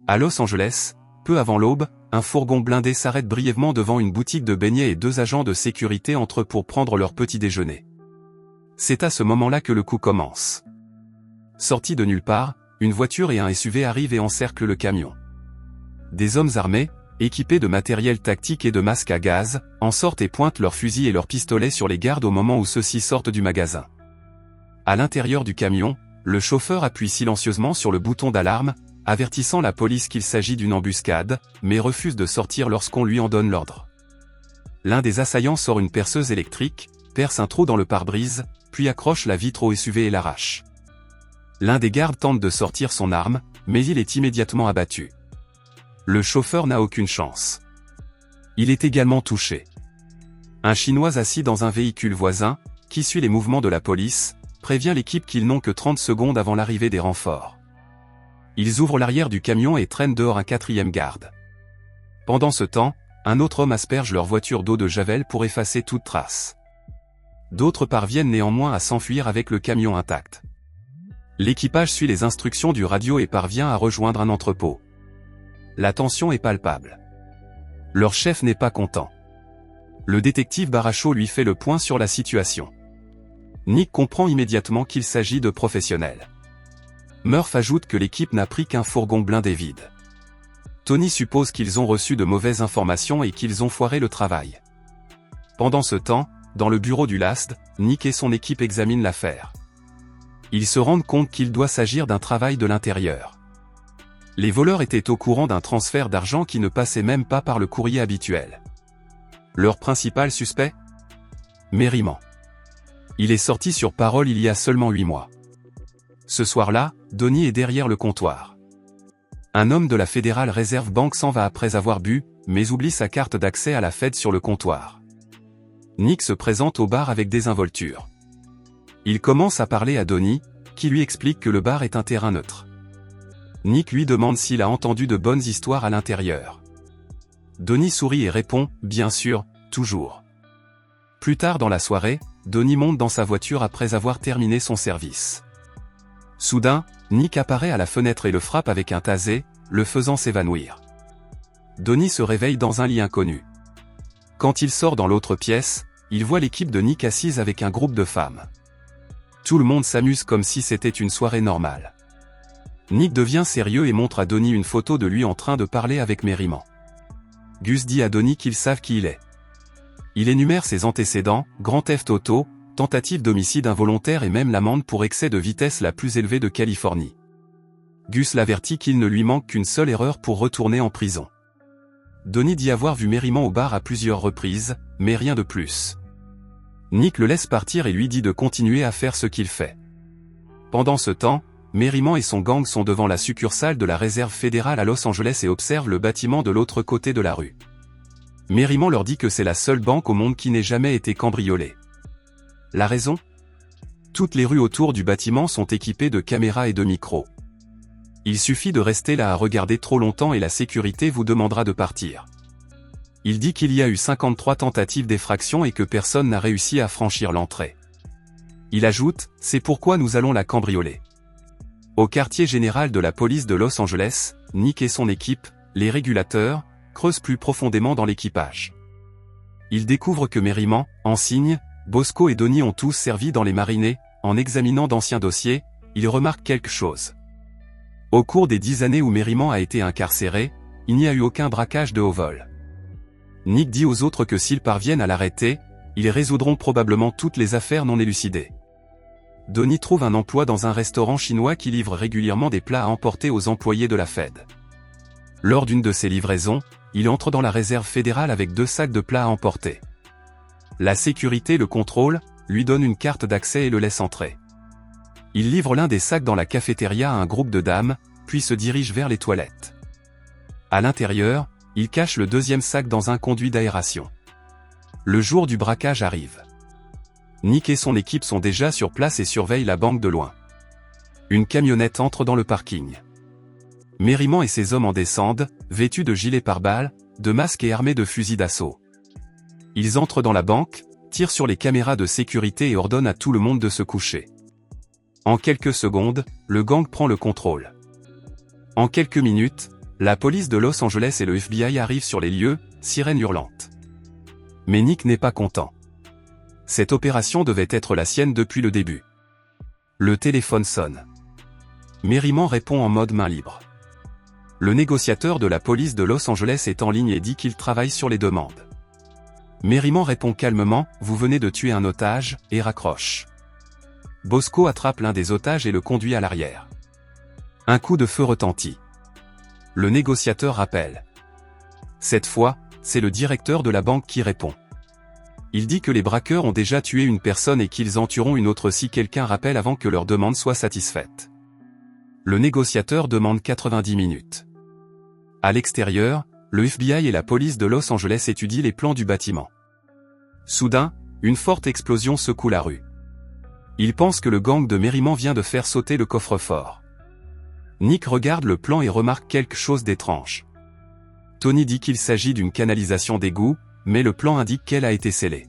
À Los Angeles, peu avant l'aube, un fourgon blindé s'arrête brièvement devant une boutique de beignets et deux agents de sécurité entrent pour prendre leur petit déjeuner. C'est à ce moment-là que le coup commence. Sortis de nulle part, une voiture et un SUV arrivent et encerclent le camion. Des hommes armés, équipés de matériel tactique et de masques à gaz, en sortent et pointent leurs fusils et leurs pistolets sur les gardes au moment où ceux-ci sortent du magasin. À l'intérieur du camion, le chauffeur appuie silencieusement sur le bouton d'alarme, avertissant la police qu'il s'agit d'une embuscade, mais refuse de sortir lorsqu'on lui en donne l'ordre. L'un des assaillants sort une perceuse électrique, perce un trou dans le pare-brise, puis accroche la vitre au SUV et l'arrache. L'un des gardes tente de sortir son arme, mais il est immédiatement abattu. Le chauffeur n'a aucune chance. Il est également touché. Un Chinois assis dans un véhicule voisin, qui suit les mouvements de la police, prévient l'équipe qu'ils n'ont que 30 secondes avant l'arrivée des renforts. Ils ouvrent l'arrière du camion et traînent dehors un quatrième garde. Pendant ce temps, un autre homme asperge leur voiture d'eau de javel pour effacer toute trace. D'autres parviennent néanmoins à s'enfuir avec le camion intact. L'équipage suit les instructions du radio et parvient à rejoindre un entrepôt. La tension est palpable. Leur chef n'est pas content. Le détective Baracho lui fait le point sur la situation. Nick comprend immédiatement qu'il s'agit de professionnels. Murph ajoute que l'équipe n'a pris qu'un fourgon blindé vide. Tony suppose qu'ils ont reçu de mauvaises informations et qu'ils ont foiré le travail. Pendant ce temps, dans le bureau du LASD, Nick et son équipe examinent l'affaire. Ils se rendent compte qu'il doit s'agir d'un travail de l'intérieur. Les voleurs étaient au courant d'un transfert d'argent qui ne passait même pas par le courrier habituel. Leur principal suspect ? Merriman. Il est sorti sur parole il y a seulement 8 mois. Ce soir-là, Donnie est derrière le comptoir. Un homme de la Federal Reserve Bank s'en va après avoir bu, mais oublie sa carte d'accès à la Fed sur le comptoir. Nick se présente au bar avec désinvolture. Il commence à parler à Donnie, qui lui explique que le bar est un terrain neutre. Nick lui demande s'il a entendu de bonnes histoires à l'intérieur. Donnie sourit et répond, bien sûr, toujours. Plus tard dans la soirée, Donnie monte dans sa voiture après avoir terminé son service. Soudain, Nick apparaît à la fenêtre et le frappe avec un taser, le faisant s'évanouir. Donnie se réveille dans un lit inconnu. Quand il sort dans l'autre pièce, il voit l'équipe de Nick assise avec un groupe de femmes. Tout le monde s'amuse comme si c'était une soirée normale. Nick devient sérieux et montre à Donnie une photo de lui en train de parler avec Merriman. Gus dit à Donnie qu'ils savent qui il est. Il énumère ses antécédents, grand theft auto, tentative d'homicide involontaire et même l'amende pour excès de vitesse la plus élevée de Californie. Gus l'avertit qu'il ne lui manque qu'une seule erreur pour retourner en prison. Donnie dit avoir vu Merriman au bar à plusieurs reprises, mais rien de plus. Nick le laisse partir et lui dit de continuer à faire ce qu'il fait. Pendant ce temps, Merriman et son gang sont devant la succursale de la Réserve fédérale à Los Angeles et observent le bâtiment de l'autre côté de la rue. Merriman leur dit que c'est la seule banque au monde qui n'ait jamais été cambriolée. La raison ? Toutes les rues autour du bâtiment sont équipées de caméras et de micros. Il suffit de rester là à regarder trop longtemps et la sécurité vous demandera de partir. Il dit qu'il y a eu 53 tentatives d'effraction et que personne n'a réussi à franchir l'entrée. Il ajoute, c'est pourquoi nous allons la cambrioler. Au quartier général de la police de Los Angeles, Nick et son équipe, les régulateurs, creusent plus profondément dans l'équipage. Ils découvrent que Merriman, Ensigne, Bosco et Donnie ont tous servi dans les marinés. En examinant d'anciens dossiers, ils remarquent quelque chose. Au cours des 10 années où Merriman a été incarcéré, il n'y a eu aucun braquage de haut vol. Nick dit aux autres que s'ils parviennent à l'arrêter, ils résoudront probablement toutes les affaires non élucidées. Donnie trouve un emploi dans un restaurant chinois qui livre régulièrement des plats à emporter aux employés de la Fed. Lors d'une de ces livraisons, il entre dans la réserve fédérale avec 2 sacs de plats à emporter. La sécurité le contrôle, lui donne une carte d'accès et le laisse entrer. Il livre l'un des sacs dans la cafétéria à un groupe de dames, puis se dirige vers les toilettes. À l'intérieur, il cache le 2e sac dans un conduit d'aération. Le jour du braquage arrive. Nick et son équipe sont déjà sur place et surveillent la banque de loin. Une camionnette entre dans le parking. Merriman et ses hommes en descendent, vêtus de gilets pare-balles, de masques et armés de fusils d'assaut. Ils entrent dans la banque, tirent sur les caméras de sécurité et ordonnent à tout le monde de se coucher. En quelques secondes, le gang prend le contrôle. En quelques minutes, La police de Los Angeles et le FBI arrivent sur les lieux, sirène hurlante. Mais Nick n'est pas content. Cette opération devait être la sienne depuis le début. Le téléphone sonne. Merriman répond en mode main libre. Le négociateur de la police de Los Angeles est en ligne et dit qu'il travaille sur les demandes. Merriman répond calmement, « Vous venez de tuer un otage » et raccroche. Bosco attrape l'un des otages et le conduit à l'arrière. Un coup de feu retentit. Le négociateur rappelle. Cette fois, c'est le directeur de la banque qui répond. Il dit que les braqueurs ont déjà tué une personne et qu'ils en tueront une autre si quelqu'un rappelle avant que leur demande soit satisfaite. Le négociateur demande 90 minutes. À l'extérieur, le FBI et la police de Los Angeles étudient les plans du bâtiment. Soudain, une forte explosion secoue la rue. Ils pensent que le gang de Merriman vient de faire sauter le coffre-fort. Nick regarde le plan et remarque quelque chose d'étrange. Tony dit qu'il s'agit d'une canalisation d'égout, mais le plan indique qu'elle a été scellée.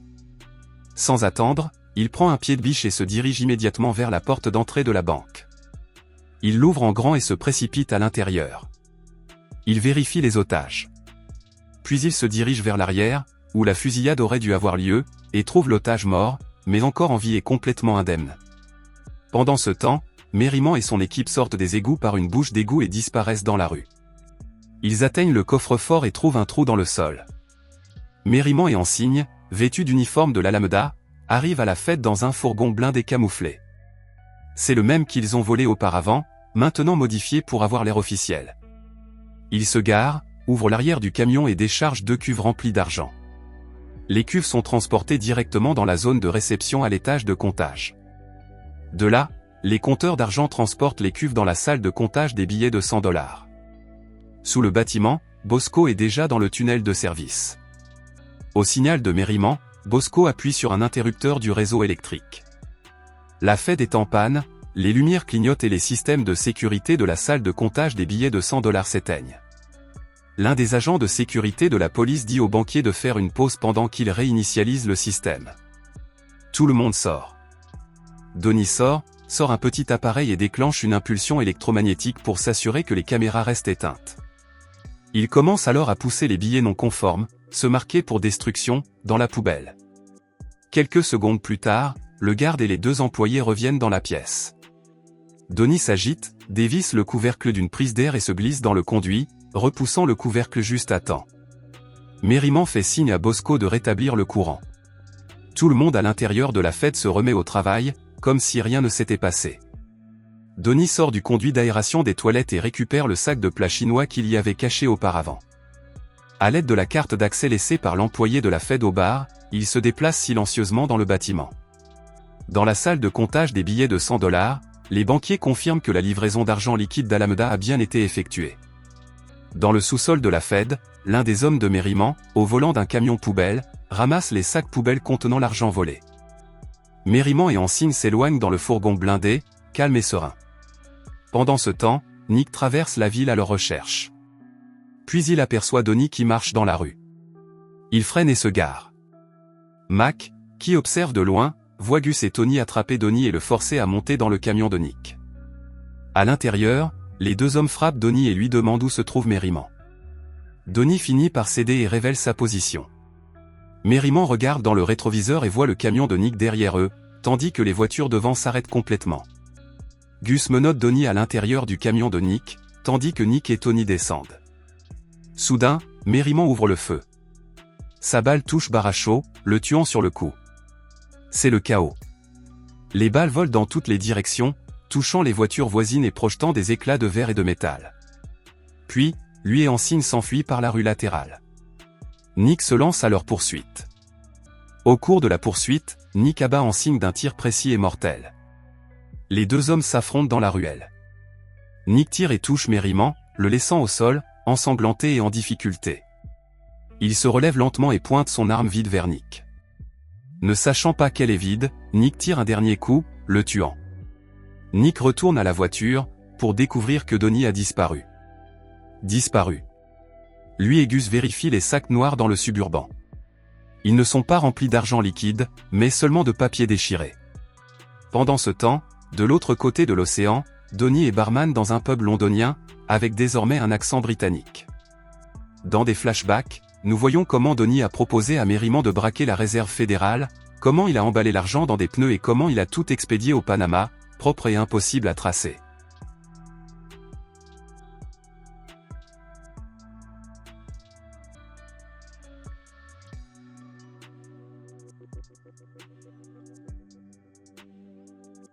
Sans attendre, il prend un pied de biche et se dirige immédiatement vers la porte d'entrée de la banque. Il l'ouvre en grand et se précipite à l'intérieur. Il vérifie les otages. Puis il se dirige vers l'arrière, où la fusillade aurait dû avoir lieu, et trouve l'otage mort, mais encore en vie et complètement indemne. Pendant ce temps, Merriman et son équipe sortent des égouts par une bouche d'égout et disparaissent dans la rue. Ils atteignent le coffre-fort et trouvent un trou dans le sol. Merriman et Ensigne, vêtus d'uniforme de l'Alameda, arrivent à la fête dans un fourgon blindé camouflé. C'est le même qu'ils ont volé auparavant, maintenant modifié pour avoir l'air officiel. Ils se garent, ouvrent l'arrière du camion et déchargent 2 cuves remplies d'argent. Les cuves sont transportées directement dans la zone de réception à l'étage de comptage. De là, les compteurs d'argent transportent les cuves dans la salle de comptage des billets de $100. Sous le bâtiment, Bosco est déjà dans le tunnel de service. Au signal de Merriman, Bosco appuie sur un interrupteur du réseau électrique. La Fed est en panne, les lumières clignotent et les systèmes de sécurité de la salle de comptage des billets de $100 s'éteignent. L'un des agents de sécurité de la police dit au banquier de faire une pause pendant qu'il réinitialise le système. Tout le monde sort. Donnie sort un petit appareil et déclenche une impulsion électromagnétique pour s'assurer que les caméras restent éteintes. Il commence alors à pousser les billets non conformes, se marquer pour destruction, dans la poubelle. Quelques secondes plus tard, le garde et les 2 employés reviennent dans la pièce. Donnie s'agite, dévisse le couvercle d'une prise d'air et se glisse dans le conduit, repoussant le couvercle juste à temps. Merriman fait signe à Bosco de rétablir le courant. Tout le monde à l'intérieur de la fête se remet au travail, comme si rien ne s'était passé. Donnie sort du conduit d'aération des toilettes et récupère le sac de plats chinois qu'il y avait caché auparavant. À l'aide de la carte d'accès laissée par l'employé de la Fed au bar, il se déplace silencieusement dans le bâtiment. Dans la salle de comptage des billets de $100, les banquiers confirment que la livraison d'argent liquide d'Alameda a bien été effectuée. Dans le sous-sol de la Fed, l'un des hommes de Merriman, au volant d'un camion poubelle, ramasse les sacs poubelles contenant l'argent volé. Merriman et Ensigne s'éloignent dans le fourgon blindé, calme et serein. Pendant ce temps, Nick traverse la ville à leur recherche. Puis il aperçoit Donnie qui marche dans la rue. Il freine et se gare. Mac, qui observe de loin, voit Gus et Tony attraper Donnie et le forcer à monter dans le camion de Nick. À l'intérieur, les 2 hommes frappent Donnie et lui demandent où se trouve Merriman. Donnie finit par céder et révèle sa position. Merriman regarde dans le rétroviseur et voit le camion de Nick derrière eux, tandis que les voitures devant s'arrêtent complètement. Gus menotte Donnie à l'intérieur du camion de Nick, tandis que Nick et Tony descendent. Soudain, Merriman ouvre le feu. Sa balle touche Baracho, le tuant sur le coup. C'est le chaos. Les balles volent dans toutes les directions, touchant les voitures voisines et projetant des éclats de verre et de métal. Puis, lui et Ensigne s'enfuient par la rue latérale. Nick se lance à leur poursuite. Au cours de la poursuite, Nick abat Ensigne d'un tir précis et mortel. Les 2 hommes s'affrontent dans la ruelle. Nick tire et touche Merriman, le laissant au sol, ensanglanté et en difficulté. Il se relève lentement et pointe son arme vide vers Nick. Ne sachant pas qu'elle est vide, Nick tire un dernier coup, le tuant. Nick retourne à la voiture, pour découvrir que Donnie a disparu. Lui et Gus vérifient les sacs noirs dans le suburban. Ils ne sont pas remplis d'argent liquide, mais seulement de papier déchiré. Pendant ce temps, de l'autre côté de l'océan, Donnie est barman dans un pub londonien, avec désormais un accent britannique. Dans des flashbacks, nous voyons comment Donnie a proposé à Merriman de braquer la réserve fédérale, comment il a emballé l'argent dans des pneus et comment il a tout expédié au Panama, propre et impossible à tracer.